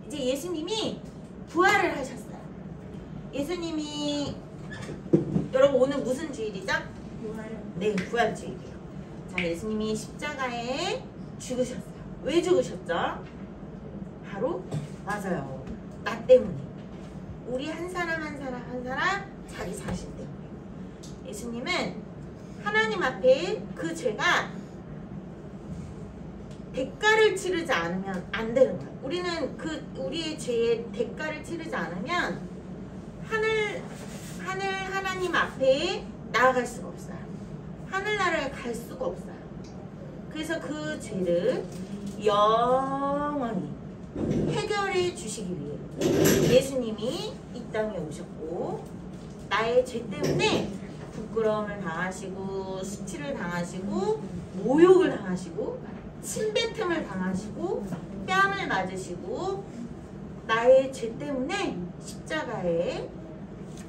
이제 예수님이 부활을 하셨어요. 예수님이 여러분 오늘 무슨 주일이죠? 네, 부활주일이에요. 자, 예수님이 십자가에 죽으셨어요. 왜 죽으셨죠? 바로 맞아요. 나 때문에. 우리 한 사람 한 사람 자기 자신 때문에. 예수님은 하나님 앞에 그 죄가 대가를 치르지 않으면 안 되는 거예요. 우리는 우리의 죄의 대가를 치르지 않으면 하나님 앞에 나아갈 수가 없어요. 하늘나라에 갈 수가 없어요. 그래서 그 죄를 영원히 해결해 주시기 위해 예수님이 이 땅에 오셨고, 나의 죄 때문에 부끄러움을 당하시고 수치를 당하시고 모욕을 당하시고 침뱉음을 당하시고 뺨을 맞으시고, 나의 죄 때문에 십자가에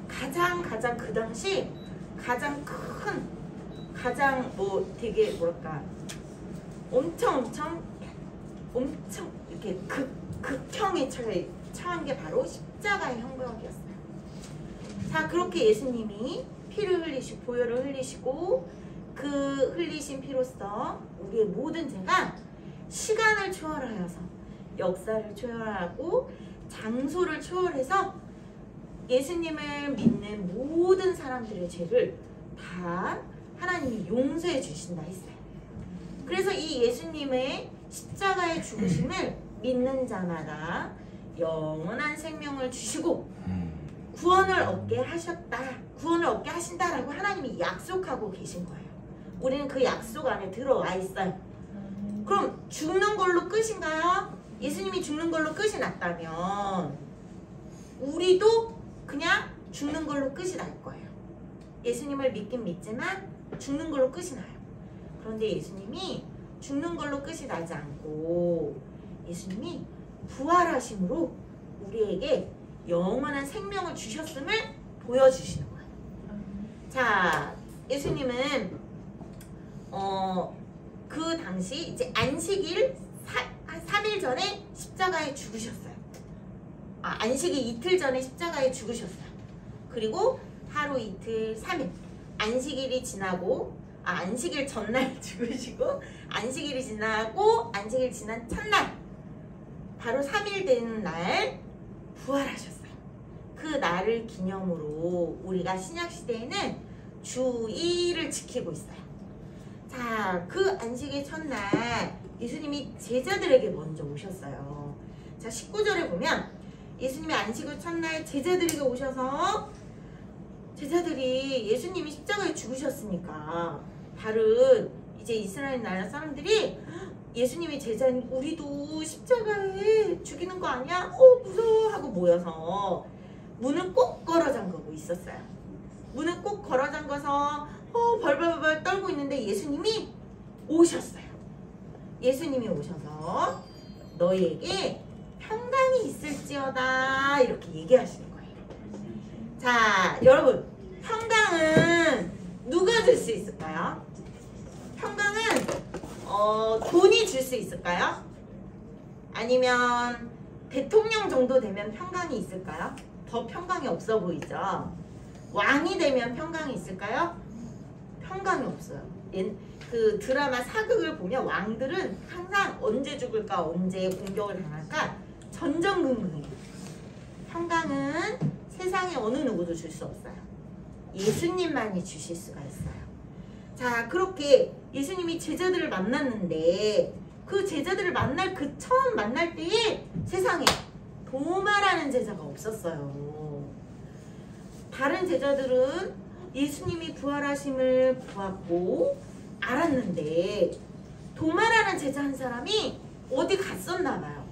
가장 그 당시 가장 되게 뭐랄까 엄청 이렇게 극형에 처한 게 바로 십자가의 형벌이었어요. 자, 그렇게 예수님이 피를 흘리시고 보혈을 흘리시고 그 흘리신 피로써 우리의 모든 죄가 시간을 초월하여서 역사를 초월하고 장소를 초월해서 예수님을 믿는 모든 사람들의 죄를 다 하나님이 용서해 주신다 했어요. 그래서 이 예수님의 십자가의 죽으심을 믿는 자마다 영원한 생명을 주시고 구원을 얻게 하신다라고 하나님이 약속하고 계신 거예요. 우리는 그 약속 안에 들어와 있어요. 그럼 죽는 걸로 끝인가요? 예수님이 죽는 걸로 끝이 났다면 우리도 그냥 죽는 걸로 끝이 날 거예요. 예수님을 믿긴 믿지만 죽는 걸로 끝이 나요. 그런데 예수님이 죽는 걸로 끝이 나지 않고 예수님이 부활하심으로 우리에게 영원한 생명을 주셨음을 보여주시는 거예요. 자, 예수님은 그 당시 이제 안식일 3일 전에 십자가에 죽으셨어요. 안식일 이틀 전에 십자가에 죽으셨어요. 그리고 하루 이틀 3일 안식일이 지나고 안식일 전날 죽으시고 안식일이 지나고 안식일 지난 첫날 바로 3일 된 날 부활하셨어요. 그 날을 기념으로 우리가 신약시대에는 주 2일을 지키고 있어요. 자, 그 안식일 첫날 예수님이 제자들에게 먼저 오셨어요. 자, 19절에 보면 예수님이 안식일 첫날 제자들에게 오셔서 제자들이 예수님이 십자가에 죽으셨으니까 다른 이제 이스라엘 나라 사람들이 예수님이 제자인 우리도 십자가에 죽이는 거 아니야? 무서워 하고 모여서 문을 꼭 걸어 잠그고 있었어요. 문을 꼭 걸어 잠가서 벌벌벌 떨고 있는데 예수님이 오셨어요. 예수님이 오셔서 너희에게 평강이 있을지어다 이렇게 얘기하시는 거예요. 자, 여러분, 평강은 누가 줄 수 있을까요? 평강은 돈이 줄 수 있을까요? 아니면 대통령 정도 되면 평강이 있을까요? 더 평강이 없어 보이죠? 왕이 되면 평강이 있을까요? 평강이 없어요. 그 드라마 사극을 보면 왕들은 항상 언제 죽을까, 언제 공격을 당할까 전전긍긍해요. 평강은 세상에 어느 누구도 줄 수 없어요. 예수님만이 주실 수가 있어요. 자, 그렇게 예수님이 제자들을 만났는데 그 제자들을 처음 만날 때에 세상에 도마라는 제자가 없었어요. 다른 제자들은 예수님이 부활하심을 보았고 알았는데 도마라는 제자 한 사람이 어디 갔었나 봐요.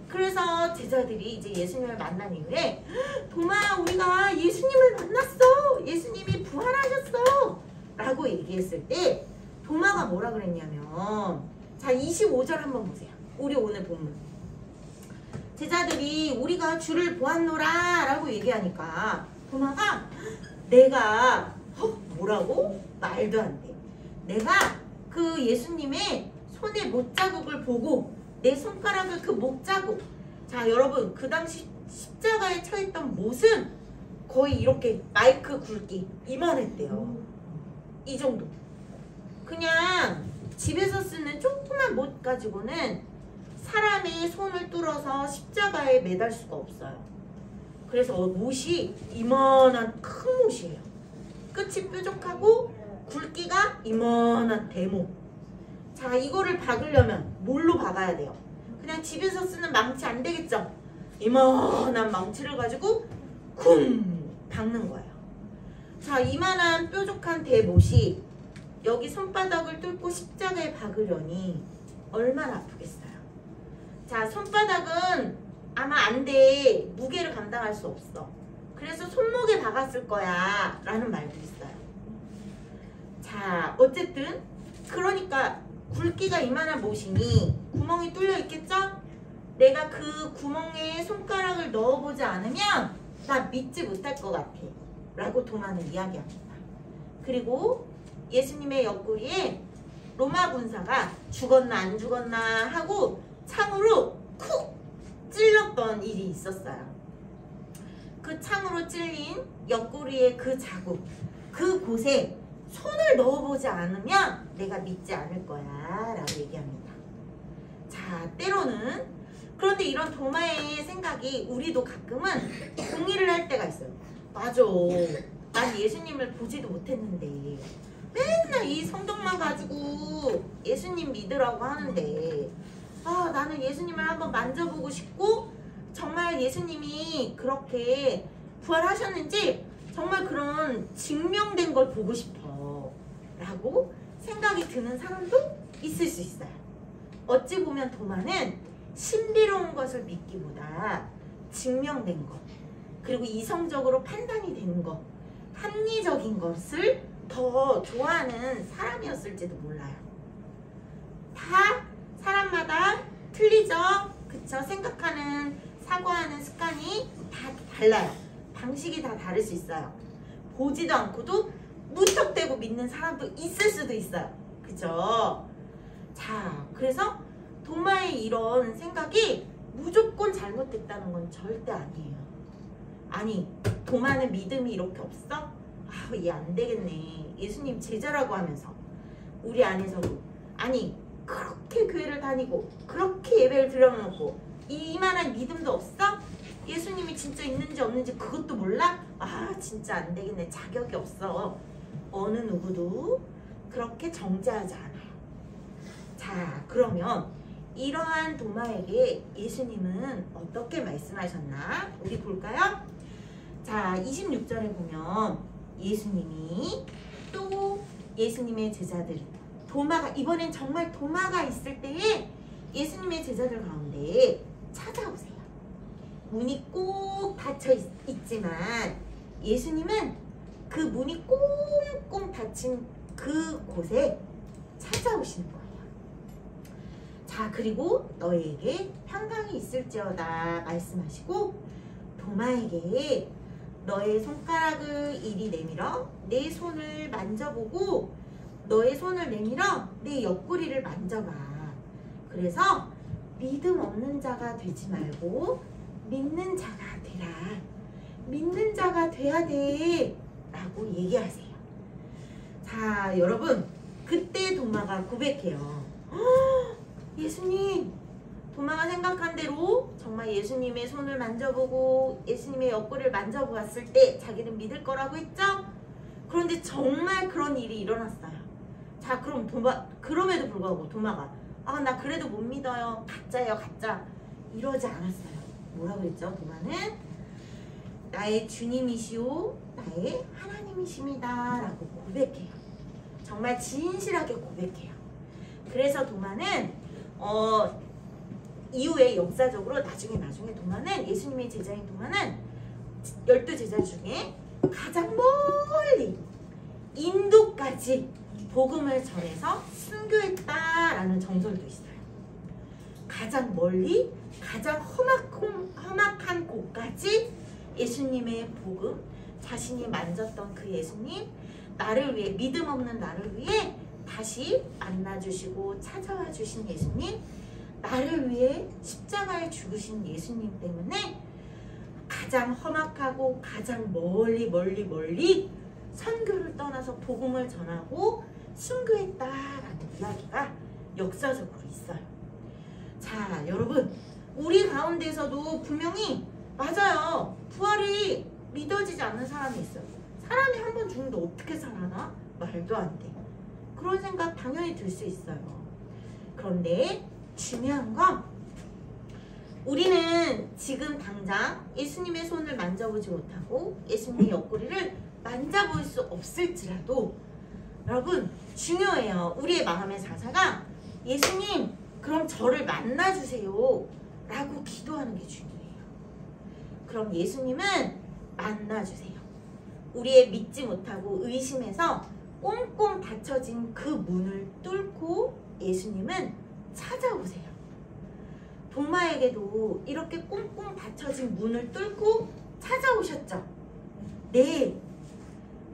그래서 제자들이 이제 예수님을 만난 이후에 도마, 우리가 예수님을 만났어, 예수님이 부활하셨어 라고 얘기했을 때 도마가 뭐라 그랬냐면, 자 25절 한번 보세요. 우리 오늘 본문. 제자들이 우리가 주를 보았노라 라고 얘기하니까 도마가 내가 뭐라고? 말도 안 돼. 내가 그 예수님의 손의 못자국을 보고 내 손가락을 그 목자국, 자 자, 여러분 그 당시 십자가에 처했던 못은 거의 이렇게 마이크 굵기 이만했대요. 이 정도. 그냥 집에서 쓰는 조그만 못 가지고는 사람의 손을 뚫어서 십자가에 매달 수가 없어요. 그래서 못이 이만한 큰 못이에요. 끝이 뾰족하고 굵기가 이만한 대못. 자, 이거를 박으려면 뭘로 박아야 돼요? 그냥 집에서 쓰는 망치 안 되겠죠? 이만한 망치를 가지고 쿵 박는 거예요. 자, 이만한 뾰족한 대못이 여기 손바닥을 뚫고 십자가에 박으려니 얼마나 아프겠어요. 자, 손바닥은 아마 안 돼. 무게를 감당할 수 없어. 그래서 손목에 박았을 거야 라는 말도 있어요. 자, 어쨌든 그러니까 굵기가 이만한 못이니 구멍이 뚫려 있겠죠? 내가 그 구멍에 손가락을 넣어보지 않으면 나 믿지 못할 것 같아 라고 도마는 이야기합니다. 그리고 예수님의 옆구리에 로마 군사가 죽었나 안 죽었나 하고 창으로 쿡 찔렀던 일이 있었어요. 그 창으로 찔린 옆구리의 그 자국, 그곳에 손을 넣어보지 않으면 내가 믿지 않을 거야 라고 얘기합니다. 자, 때로는 그런데 이런 도마의 생각이 우리도 가끔은 동의를 할 때가 있어요. 맞아, 난 예수님을 보지도 못했는데 맨날 이 성경만 가지고 예수님 믿으라고 하는데 나는 예수님을 한번 만져보고 싶고 정말 예수님이 그렇게 부활하셨는지 정말 그런 증명된 걸 보고 싶어 라고 생각이 드는 사람도 있을 수 있어요. 어찌 보면 도마는 신비로운 것을 믿기보다 증명된 것, 그리고 이성적으로 판단이 된 것, 합리적인 것을 더 좋아하는 사람이었을지도 몰라요. 다 사람마다 틀리죠? 그쵸? 생각하는, 사고하는 습관이 다 달라요. 방식이 다 다를 수 있어요. 보지도 않고도 무턱대고 믿는 사람도 있을 수도 있어요. 그죠? 자, 그래서 도마의 이런 생각이 무조건 잘못됐다는 건 절대 아니에요. 아니, 도마는 믿음이 이렇게 없어? 얘 안 되겠네. 예수님 제자라고 하면서 우리 안에서도 아니 그렇게 교회를 다니고 그렇게 예배를 드려놓고 이만한 믿음도 없어? 예수님이 진짜 있는지 없는지 그것도 몰라? 진짜 안 되겠네. 자격이 없어. 어느 누구도 그렇게 정죄하지 않아요. 자, 그러면 이러한 도마에게 예수님은 어떻게 말씀하셨나? 우리 볼까요? 자, 26절에 보면 예수님이 또 예수님의 제자들, 도마가, 이번엔 정말 도마가 있을 때에 예수님의 제자들 가운데 찾아오세요. 문이 꼭 닫혀 있지만 예수님은 그 문이 꽁꽁 닫힌 그곳에 찾아오시는 거예요. 자, 그리고 너에게 평강이 있을지어다 말씀하시고 도마에게 너의 손가락을 이리 내밀어 내 손을 만져보고 너의 손을 내밀어 내 옆구리를 만져봐. 그래서 믿음 없는 자가 되지 말고 믿는 자가 되라. 믿는 자가 돼야 돼 라고 얘기하세요. 자, 여러분, 그때 도마가 고백해요. 예수님, 도마가 생각한 대로 정말 예수님의 손을 만져보고 예수님의 옆구리를 만져보았을 때 자기는 믿을 거라고 했죠? 그런데 정말 그런 일이 일어났어요. 자, 그럼 그럼에도 불구하고 도마가 나 그래도 못 믿어요. 가짜예요, 가짜. 이러지 않았어요. 뭐라고 했죠? 도마는 나의 주님이시오, 나의 하나님이십니다 라고 고백해요. 정말 진실하게 고백해요. 그래서 도마는 이후에 역사적으로 나중에 도마는, 예수님의 제자인 도마는 12제자 중에 가장 멀리 인도까지 복음을 전해서 순교했다라는 정설도 있어요. 가장 멀리, 가장 험악한 곳까지 예수님의 복음, 자신이 만졌던 그 예수님, 나를 위해, 믿음 없는 나를 위해 다시 만나주시고 찾아와 주신 예수님, 나를 위해 십자가에 죽으신 예수님 때문에 가장 험악하고 가장 멀리 선교를 떠나서 복음을 전하고 순교했다라는 이야기가 역사적으로 있어요. 자, 여러분, 우리 가운데서도 분명히 맞아요. 부활이 믿어지지 않는 사람이 있어요. 사람이 한 번 죽는데 어떻게 살아나? 말도 안 돼. 그런 생각 당연히 들 수 있어요. 그런데 중요한 건 우리는 지금 당장 예수님의 손을 만져보지 못하고 예수님의 옆구리를 만져볼 수 없을지라도 여러분 중요해요. 우리의 마음의 자세가 예수님 그럼 저를 만나주세요 라고 기도하는 게 중요해요. 그럼 예수님은 만나주세요. 우리의 믿지 못하고 의심해서 꽁꽁 닫혀진 그 문을 뚫고 예수님은 찾아오세요. 도마에게도 이렇게 꽁꽁 닫혀진 문을 뚫고 찾아오셨죠? 네.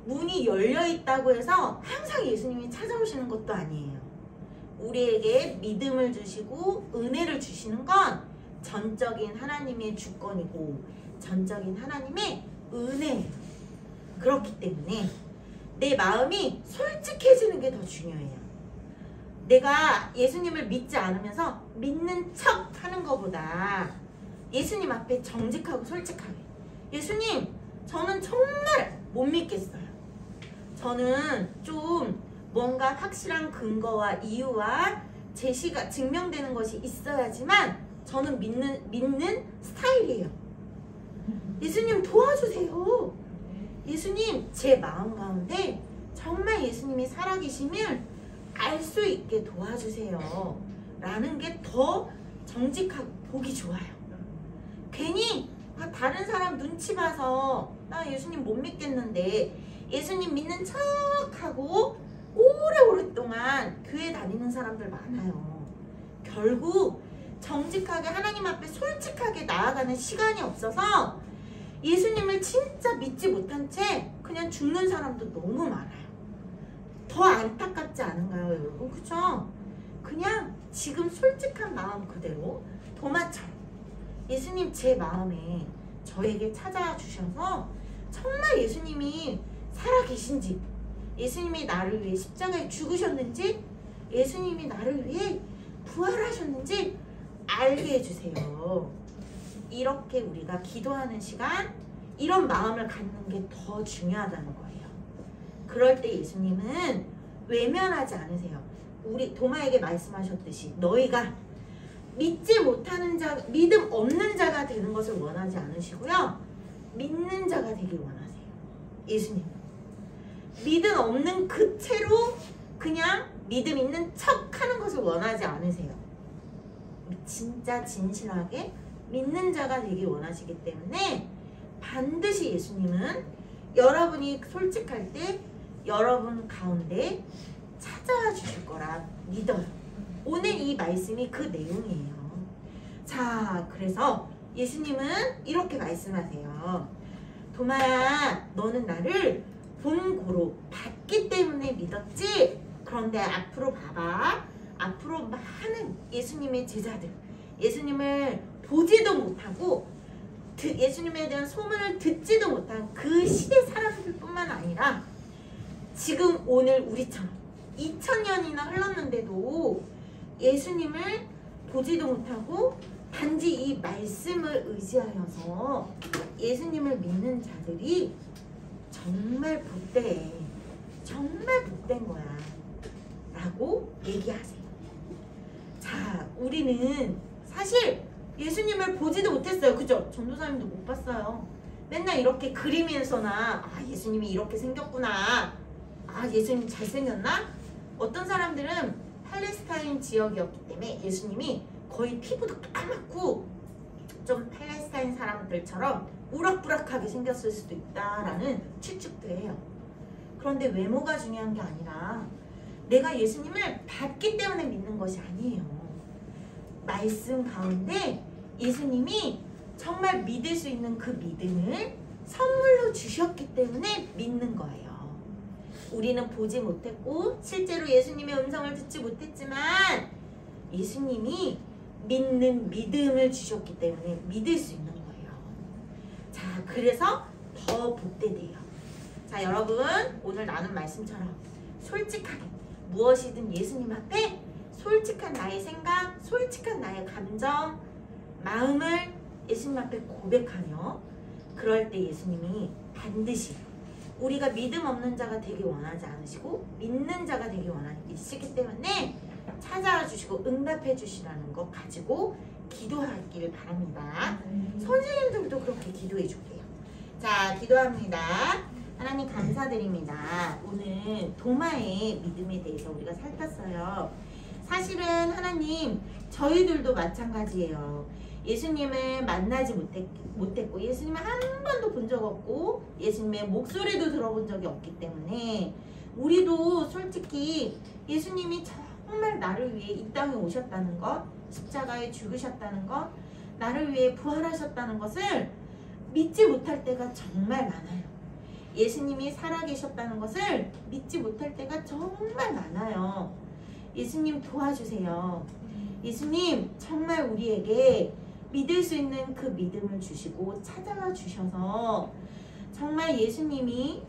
문이 열려있다고 해서 항상 예수님이 찾아오시는 것도 아니에요. 우리에게 믿음을 주시고 은혜를 주시는 건 전적인 하나님의 주권이고 전적인 하나님의 은혜예요. 그렇기 때문에 내 마음이 솔직해지는 게 더 중요해요. 내가 예수님을 믿지 않으면서 믿는 척 하는 것보다 예수님 앞에 정직하고 솔직하게 예수님 저는 정말 못 믿겠어요. 저는 좀 뭔가 확실한 근거와 이유와 제시가 증명되는 것이 있어야지만 저는 믿는 스타일이에요. 예수님 도와주세요. 예수님 제 마음 가운데 정말 예수님이 살아계심을 알 수 있게 도와주세요 라는 게 더 정직하고 보기 좋아요. 괜히 다른 사람 눈치 봐서 나 예수님 못 믿겠는데 예수님 믿는 척하고 오랫동안 교회 다니는 사람들 많아요. 결국 정직하게 하나님 앞에 솔직하게 나아가는 시간이 없어서 예수님을 진짜 믿지 못한 채 그냥 죽는 사람도 너무 많아요. 더 안타깝지 않은가요, 여러분? 그쵸? 그냥 지금 솔직한 마음 그대로 도마처럼 예수님 제 마음에 저에게 찾아와 주셔서 정말 예수님이 살아계신지 예수님이 나를 위해 십자가에 죽으셨는지 예수님이 나를 위해 부활하셨는지 알게 해주세요. 이렇게 우리가 기도하는 시간 이런 마음을 갖는 게 더 중요하다는 거예요. 그럴 때 예수님은 외면하지 않으세요. 우리 도마에게 말씀하셨듯이 너희가 믿지 못하는 자, 믿음 없는 자가 되는 것을 원하지 않으시고요. 믿는 자가 되길 원하세요. 예수님. 믿음 없는 그 채로 그냥 믿음 있는 척 하는 것을 원하지 않으세요. 진짜 진실하게 믿는 자가 되길 원하시기 때문에 반드시 예수님은 여러분이 솔직할 때 여러분 가운데 찾아와 주실 거라 믿어요. 오늘 이 말씀이 그 내용이에요. 자, 그래서 예수님은 이렇게 말씀하세요. 도마야, 너는 나를 본고로 봤기 때문에 믿었지? 그런데 앞으로 봐봐. 앞으로 많은 예수님의 제자들, 예수님을 보지도 못하고 예수님에 대한 소문을 듣지도 못한 그 시대 사람들 뿐만 아니라 지금 오늘 우리처럼 2000년이나 흘렀는데도 예수님을 보지도 못하고 단지 이 말씀을 의지하여서 예수님을 믿는 자들이 정말 복돼. 정말 복된 거야 라고 얘기하세요. 자, 우리는 사실 예수님을 보지도 못했어요. 그죠? 전도사님도 못 봤어요. 맨날 이렇게 그림에서나 예수님이 이렇게 생겼구나. 예수님 잘생겼나? 어떤 사람들은 팔레스타인 지역이었기 때문에 예수님이 거의 피부도 까맣고 좀 팔레스타인 사람들처럼 우락부락하게 생겼을 수도 있다라는 추측도 해요. 그런데 외모가 중요한 게 아니라 내가 예수님을 봤기 때문에 믿는 것이 아니에요. 말씀 가운데 예수님이 정말 믿을 수 있는 그 믿음을 선물로 주셨기 때문에 믿는 거예요. 우리는 보지 못했고 실제로 예수님의 음성을 듣지 못했지만 예수님이 믿는 믿음을 주셨기 때문에 믿을 수 있는 거예요. 자, 그래서 더 복되대요. 자, 여러분 오늘 나눈 말씀처럼 솔직하게 무엇이든 예수님 앞에 솔직한 나의 생각, 솔직한 나의 감정, 마음을 예수님 앞에 고백하며 그럴 때 예수님이 반드시 우리가 믿음 없는 자가 되기 원하지 않으시고 믿는 자가 되기 원하시기 때문에 찾아와 주시고 응답해 주시라는 거 가지고 기도하길 바랍니다. 선생님들도 그렇게 기도해 줄게요. 자, 기도합니다. 하나님 감사드립니다. 오늘 도마의 믿음에 대해서 우리가 살폈어요. 사실은 하나님 저희들도 마찬가지예요. 예수님을 만나지 못했고 예수님을 한 번도 본 적 없고 예수님의 목소리도 들어본 적이 없기 때문에 우리도 솔직히 예수님이 정말 나를 위해 이 땅에 오셨다는 것, 십자가에 죽으셨다는 것, 나를 위해 부활하셨다는 것을 믿지 못할 때가 정말 많아요. 예수님이 살아계셨다는 것을 믿지 못할 때가 정말 많아요. 예수님 도와주세요. 예수님 정말 우리에게 믿을 수 있는 그 믿음을 주시고 찾아와 주셔서 정말 예수님이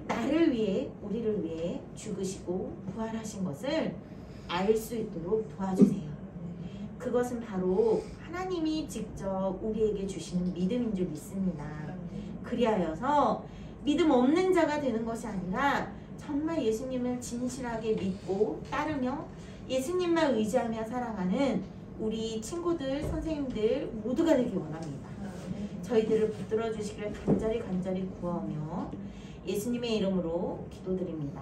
나를 위해 우리를 위해 죽으시고 부활하신 것을 알 수 있도록 도와주세요. 그것은 바로 하나님이 직접 우리에게 주시는 믿음인 줄 믿습니다. 그리하여서 믿음 없는 자가 되는 것이 아니라 정말 예수님을 진실하게 믿고 따르며 예수님만 의지하며 살아가는 우리 친구들, 선생님들 모두가 되길 원합니다. 저희들을 붙들어 주시기를 간절히 구하며 예수님의 이름으로 기도드립니다.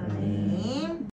아멘.